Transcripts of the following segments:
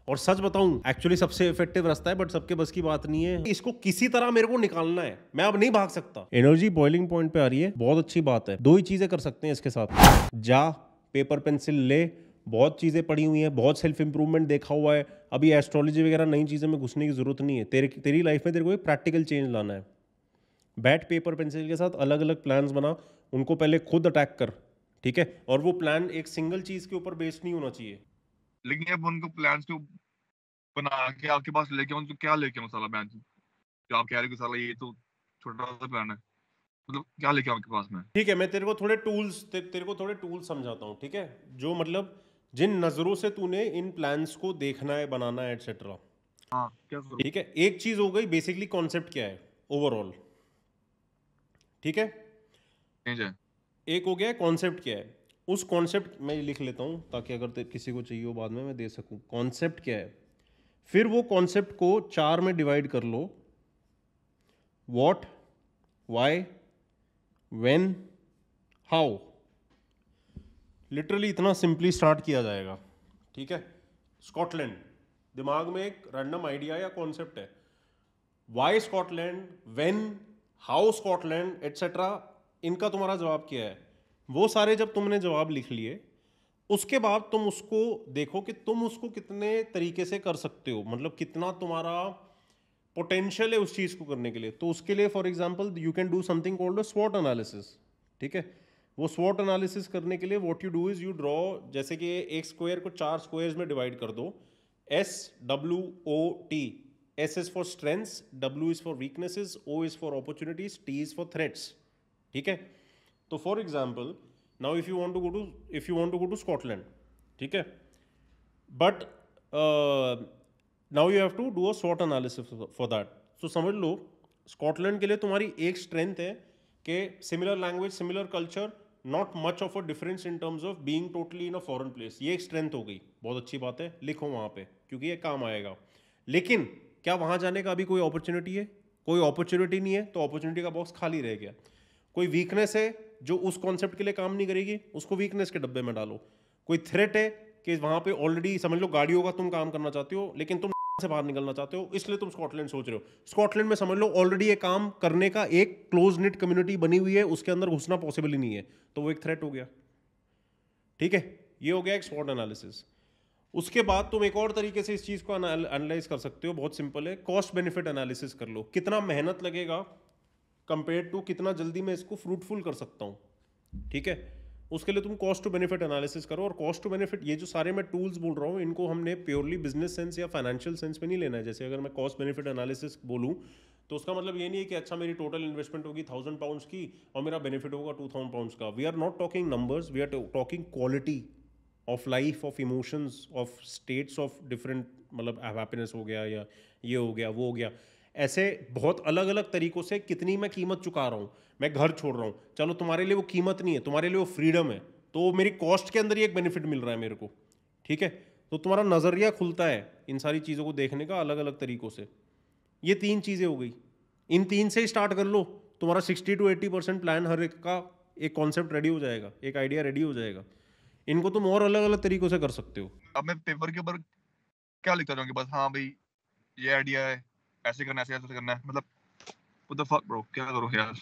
और सच बताऊं, एक्चुअली सबसे इफेक्टिव रास्ता है, बट सबके बस की बात नहीं है। इसको किसी तरह मेरे को निकालना है, मैं अब नहीं भाग सकता। एनर्जी बॉइलिंग पॉइंट पे आ रही है, बहुत अच्छी बात है। दो ही चीजें कर सकते हैं इसके साथ। जा पेपर पेंसिल ले, बहुत चीजें पड़ी हुई हैं, बहुत सेल्फ इंप्रूवमेंट देखा हुआ है। अभी एस्ट्रोलॉजी वगैरह नई चीज़ों में घुसने की जरूरत नहीं है। तेरी लाइफ में तेरे को एक प्रैक्टिकल चेंज लाना है। बैठ पेपर पेंसिल के साथ अलग अलग प्लान्स बना, उनको पहले खुद अटैक कर, ठीक है? और वो प्लान एक सिंगल चीज के ऊपर बेस्ड नहीं होना चाहिए। लेकिन अब उनको प्लान्स को बना के आपके पास लेके आऊँ तो क्या लेके आऊँ साला बैन, जो आप कह रहे हो कि साला ये तो छोटा सा प्लान है, मतलब क्या लेके आऊँ आपके पास में? ठीक है, मैं तेरे को थोड़े टूल्स समझाता हूँ, ठीक है? जो मतलब जिन नज़रों से तूने इन प्लान्स को देखना है, बनाना है, एटसेट्रा। हाँ, क्या करूँ? ठीक है, एक चीज़ हो गई बेसिकली कॉन्सेप्ट क्या है ओवरऑल, ठीक है? चेंज है। एक हो गया है कॉन्सेप्ट क्या है। उस कॉन्सेप्ट मैं लिख लेता हूँ ताकि अगर किसी को चाहिए हो बाद में मैं दे सकूँ। कॉन्सेप्ट क्या है, फिर वो कॉन्सेप्ट को चार में डिवाइड कर लो। What, why, when, how. Literally इतना सिंपली स्टार्ट किया जाएगा, ठीक है? स्कॉटलैंड, दिमाग में एक रैंडम आइडिया या कॉन्सेप्ट है। Why Scotland, when, how Scotland, etcetera. इनका तुम्हारा जवाब क्या है? वो सारे जब तुमने जवाब लिख लिए, उसके बाद तुम उसको देखो कि तुम उसको कितने तरीके से कर सकते हो, मतलब कितना तुम्हारा पोटेंशियल है उस चीज को करने के लिए। तो उसके लिए for example you can do something called a स्वॉट एनालिसिस, ठीक है? वो स्वॉट एनालिसिस करने के लिए what you do is you draw, जैसे कि एक स्क्वायर को चार स्क्वायर्स में डिवाइड कर दो। S, W, O, T. S is for strengths, W is for weaknesses, O is for opportunities, T is for threats, ठीक है? तो for example now if you want to go to Scotland, ठीक है? But now you have to do a स्वॉट analysis for that. So समझ लो Scotland के लिए तुम्हारी एक स्ट्रेंथ है कि similar language, similar culture, not much of a difference in terms of being totally in a foreign place. ये एक स्ट्रेंथ हो गई, बहुत अच्छी बात है, लिखो वहाँ पे क्योंकि ये काम आएगा। लेकिन क्या वहाँ जाने का अभी कोई अपॉर्चुनिटी है? कोई अपॉर्चुनिटी नहीं है, तो अपॉर्चुनिटी का बॉक्स खाली रह गया। कोई वीकनेस है जो उस कॉन्सेप्ट के लिए काम नहीं करेगी, उसको वीकनेस के डब्बे में डालो। कोई थ्रेट है कि वहां पे ऑलरेडी समझ लो गाड़ियों का तुम काम करना चाहते हो, लेकिन तुम से बाहर निकलना चाहते हो, इसलिए तुम स्कॉटलैंड सोच रहे हो। स्कॉटलैंड में समझ लो ऑलरेडी ये काम करने का एक क्लोज निट कम्युनिटी बनी हुई है, उसके अंदर घुसना पॉसिबल ही नहीं है, तो वो एक थ्रेट हो गया, ठीक है? ये हो गया एक स्वॉट एनालिसिस। उसके बाद तुम एक और तरीके से इस चीज को एनालाइज कर सकते हो, बहुत सिंपल है। कॉस्ट बेनिफिट एनालिसिस कर लो, कितना मेहनत लगेगा कंपेयर टू कितना जल्दी मैं इसको फ्रूटफुल कर सकता हूँ, ठीक है? उसके लिए तुम कॉस्ट टू बेनिफिट एनालिसिस करो। और कॉस्ट टू बेनिफिट, ये जो सारे मैं टूल्स बोल रहा हूँ, इनको हमने प्योरली बिजनेस सेंस या फाइनेंशियल सेंस में नहीं लेना है। जैसे अगर मैं कॉस्ट बेनिफिट एनालिसिस बोलूँ तो उसका मतलब ये नहीं है कि अच्छा मेरी टोटल इन्वेस्टमेंट होगी 1000 पाउंड्स की और मेरा बेनिफिट होगा 2000 पाउंड्स का। We are not talking numbers, we are talking quality of life, of emotions, of states of different, मतलब हैप्पीनेस हो गया या ये हो गया वो हो गया। ऐसे बहुत अलग अलग तरीकों से कितनी मैं कीमत चुका रहा हूँ, मैं घर छोड़ रहा हूँ, चलो तुम्हारे लिए वो कीमत नहीं है, तुम्हारे लिए वो फ्रीडम है, तो मेरी कॉस्ट के अंदर ही एक बेनिफिट मिल रहा है मेरे को, ठीक है? तो तुम्हारा नज़रिया खुलता है इन सारी चीज़ों को देखने का अलग अलग तरीकों से। ये तीन चीज़ें हो गई, इन तीन से ही स्टार्ट कर लो, तुम्हारा 60 to 80% प्लान हर एक का एक कॉन्सेप्ट रेडी हो जाएगा, एक आइडिया रेडी हो जाएगा। इनको तुम और अलग अलग तरीकों से कर सकते हो। अब मैं पेपर के ऊपर क्या लिखता जाऊंगी बस, हाँ भाई ये आइडिया है, ऐसे करना है, ऐसे करना है, मतलब व्हाट द फक ब्रो, क्या करूं यार?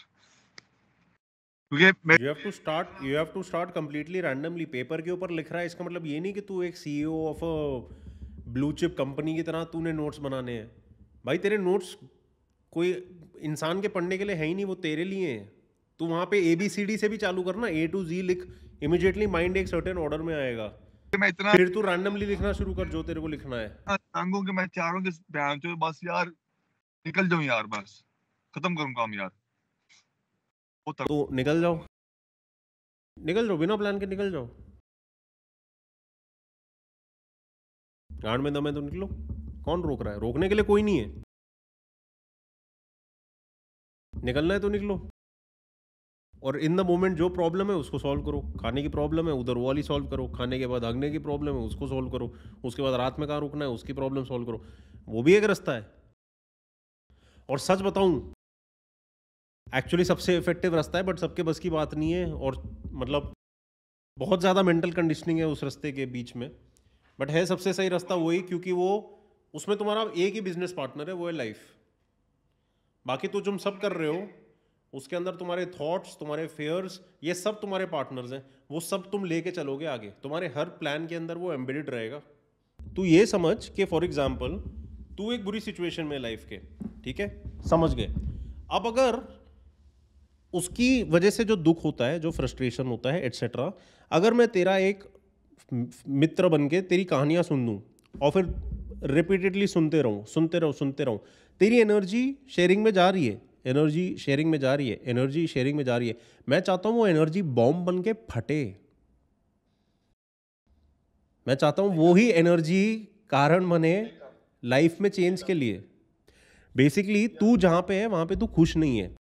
क्योंकि मैं you have to start completely randomly. Paper के ऊपर लिख रहा है, इसका मतलब ये नहीं कि तू एक CEO of a blue chip company की तरह तूने नोट्स बनाने हैं। भाई तेरे नोट्स कोई इंसान के पढ़ने के लिए है ही नहीं, वो तेरे लिए हैं। तू वहाँ पे ABCD से भी चालू करना, A to Z लिख, इमिडिएटली माइंड एक सर्टेन ऑर्डर में आएगा। मैं इतना फिर तू रैंडमली लिखना शुरू कर जो तेरे को लिखना है। तंग हूं कि मैं चाह रहा हूँ कि बहन चो बस यार निकल जाऊं यार, बस खत्म करूं काम यार, वो तक। तो निकल जाओ, निकल जाओ, बिना प्लान के निकल जाओ। गांड में दम है तो निकलो, कौन रोक रहा है? रोकने के लिए कोई नहीं है, निकलना है तो निकलो। और इन द मोमेंट जो प्रॉब्लम है उसको सॉल्व करो। खाने की प्रॉब्लम है उधर वो वाली सॉल्व करो, खाने के बाद भागने की प्रॉब्लम है उसको सॉल्व करो, उसके बाद रात में कहाँ रुकना है उसकी प्रॉब्लम सॉल्व करो। वो भी एक रास्ता है। और सच बताऊं, एक्चुअली सबसे इफेक्टिव रास्ता है, बट सबके बस की बात नहीं है। और मतलब बहुत ज़्यादा मेंटल कंडीशनिंग है उस रास्ते के बीच में। बट है सबसे सही रास्ता वही, क्योंकि वो उसमें तुम्हारा एक ही बिजनेस पार्टनर है, वो है लाइफ। बाकी तो तुम सब कर रहे हो, उसके अंदर तुम्हारे थॉट्स, तुम्हारे फेयर्स, ये सब तुम्हारे पार्टनर्स हैं, वो सब तुम लेके चलोगे आगे, तुम्हारे हर प्लान के अंदर वो एम्बेडेड रहेगा। तू ये समझ कि फॉर एग्जाम्पल तू एक बुरी सिचुएशन में लाइफ के, ठीक है, समझ गए। अब अगर उसकी वजह से जो दुख होता है, जो फ्रस्ट्रेशन होता है एटसेट्रा, अगर मैं तेरा एक मित्र बन के तेरी कहानियां सुन लूँ और फिर रिपीटेडली सुनते रहूँ, सुनते रहूँ, सुनते रहूँ, तेरी एनर्जी शेयरिंग में जा रही है, एनर्जी शेयरिंग में जा रही है, एनर्जी शेयरिंग में जा रही है। मैं चाहता हूँ वो एनर्जी बॉम्ब बन के फटे। मैं चाहता हूँ वो ही एनर्जी कारण बने लाइफ में चेंज के लिए। बेसिकली तू जहाँ पे है वहाँ पे तू खुश नहीं है,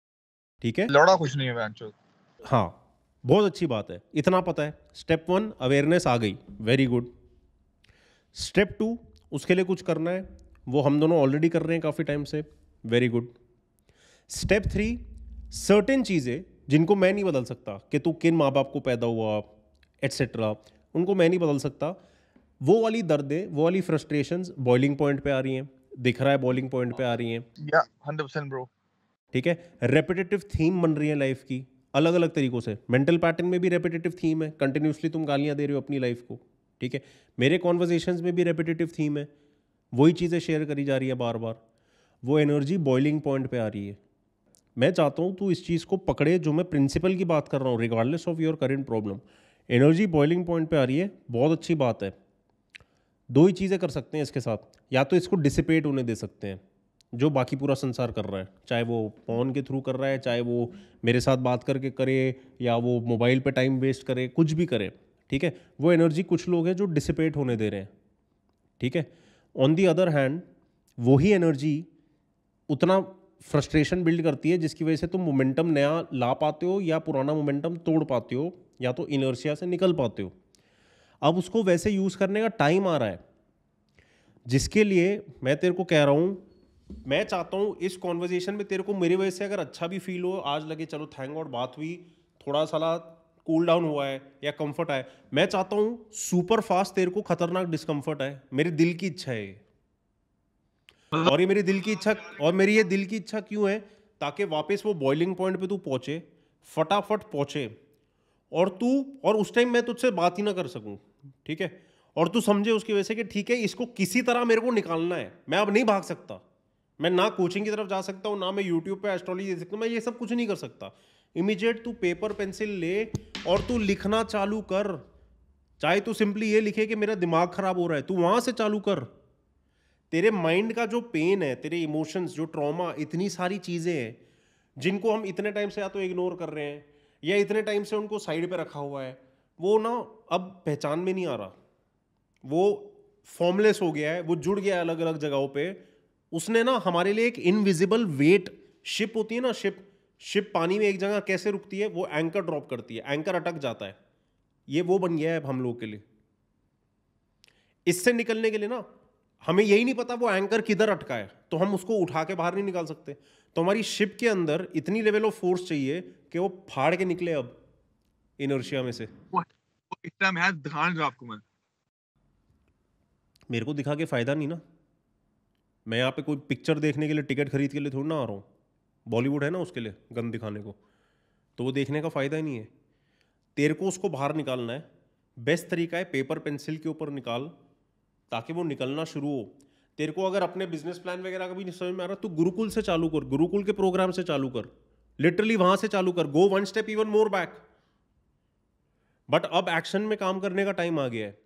ठीक है? लौड़ा कुछ नहीं है बहनचोद। हाँ, बहुत अच्छी बात है, इतना पता है। स्टेप 1 अवेयरनेस आ गई, वेरी गुड। स्टेप 2 उसके लिए कुछ करना है, वो हम दोनों ऑलरेडी कर रहे हैं काफ़ी टाइम से, वेरी गुड। स्टेप 3 सर्टेन चीज़ें जिनको मैं नहीं बदल सकता, कि तू किन माँ बाप को पैदा हुआ एट्सेट्रा, उनको मैं नहीं बदल सकता, वो वाली दर्दें, वो वाली फ्रस्ट्रेशंस बॉइलिंग पॉइंट पे आ रही हैं, दिख रहा है बॉइलिंग पॉइंट पे आ रही हैं, या 100% ब्रो। ठीक है? रेपिटेटिव थीम बन रही है लाइफ की अलग अलग तरीकों से। मेंटल पैटर्न में भी रेपिटेटिव थीम है, कंटिन्यूसली तुम गालियां दे रहे हो अपनी लाइफ को, ठीक है? मेरे कॉन्वर्जेशंस में भी रेपिटेटिव थीम है, वही चीज़ें शेयर करी जा रही है बार बार, वो एनर्जी बॉइलिंग पॉइंट पे आ रही है। मैं चाहता हूँ तू इस चीज़ को पकड़े, जो मैं प्रिंसिपल की बात कर रहा हूँ, regardless of your current problem. Energy boiling point पे आ रही है, बहुत अच्छी बात है। दो ही चीज़ें कर सकते हैं इसके साथ, या तो इसको डिसिपेट होने दे सकते हैं, जो बाकी पूरा संसार कर रहा है, चाहे वो फोन के थ्रू कर रहा है, चाहे वो मेरे साथ बात करके करे, या वो मोबाइल पे टाइम वेस्ट करे, कुछ भी करे, ठीक है? वो एनर्जी कुछ लोग हैं जो डिसिपेट होने दे रहे हैं, ठीक है? ऑन दी अदर हैंड वही एनर्जी उतना फ्रस्ट्रेशन बिल्ड करती है जिसकी वजह से तुम मोमेंटम नया ला पाते हो, या पुराना मोमेंटम तोड़ पाते हो, या तो इनर्शिया से निकल पाते हो। अब उसको वैसे यूज़ करने का टाइम आ रहा है, जिसके लिए मैं तेरे को कह रहा हूँ, मैं चाहता हूँ इस कॉन्वर्जेशन में तेरे को मेरी वजह से अगर अच्छा भी फील हो, आज लगे चलो थैंक गॉड बात हुई, थोड़ा सा कूल डाउन हुआ है या कंफर्ट आए, मैं चाहता हूँ सुपर फास्ट तेरे को खतरनाक डिस्कम्फर्ट आए। मेरे दिल की इच्छा है ये। और ये मेरी दिल की इच्छा, और मेरी ये दिल की इच्छा क्यों है? ताकि वापस वो बॉइलिंग पॉइंट पे तू पहुंचे, फटाफट पहुंचे, और उस टाइम मैं तुझसे बात ही ना कर सकूं, ठीक है? और तू समझे उसकी वजह से कि ठीक है, इसको किसी तरह मेरे को निकालना है, मैं अब नहीं भाग सकता, मैं ना कोचिंग की तरफ जा सकता हूँ, ना मैं यूट्यूब पे एस्ट्रोलॉजी दे सकता हूँ, मैं ये सब कुछ नहीं कर सकता। इमीडिएट तू पेपर पेंसिल ले और तू लिखना चालू कर। चाहे तू सिंपली ये लिखे कि मेरा दिमाग खराब हो रहा है, तू वहां से चालू कर। तेरे माइंड का जो पेन है, तेरे इमोशंस, जो ट्रॉमा, इतनी सारी चीज़ें हैं जिनको हम इतने टाइम से या तो इग्नोर कर रहे हैं या इतने टाइम से उनको साइड पे रखा हुआ है, वो ना अब पहचान में नहीं आ रहा, वो फॉर्मलेस हो गया है, वो जुड़ गया है अलग अलग जगहों पे। उसने ना हमारे लिए एक इनविजिबल वेट, शिप होती है ना, शिप पानी में एक जगह कैसे रुकती है, वो एंकर ड्रॉप करती है, एंकर अटक जाता है, ये वो बन गया है अब हम लोग के लिए। इससे निकलने के लिए ना हमें यही नहीं पता वो एंकर किधर अटका है, तो हम उसको उठा के बाहर नहीं निकाल सकते। तो हमारी शिप के अंदर इतनी लेवल ऑफ फोर्स चाहिए कि वो फाड़ के निकले अब इनर्शिया में से। इतना मैं ध्यान रहा आपको, मैं मेरे को दिखा के फायदा नहीं ना, मैं यहाँ पे कोई पिक्चर देखने के लिए टिकट खरीद के लिए थोड़ी ना आ रहा हूँ, बॉलीवुड है ना उसके लिए गन दिखाने को, तो वो देखने का फ़ायदा ही नहीं है। तेरे को उसको बाहर निकालना है, बेस्ट तरीका है पेपर पेंसिल के ऊपर निकाल, ताकि वो निकलना शुरू हो। तेरे को अगर अपने बिजनेस प्लान वगैरह का भी नहीं समझ में आ रहा, तो गुरुकुल से चालू कर, गुरुकुल के प्रोग्राम से चालू कर, लिटरली वहां से चालू कर, go one step even more back. But अब एक्शन में काम करने का टाइम आ गया है।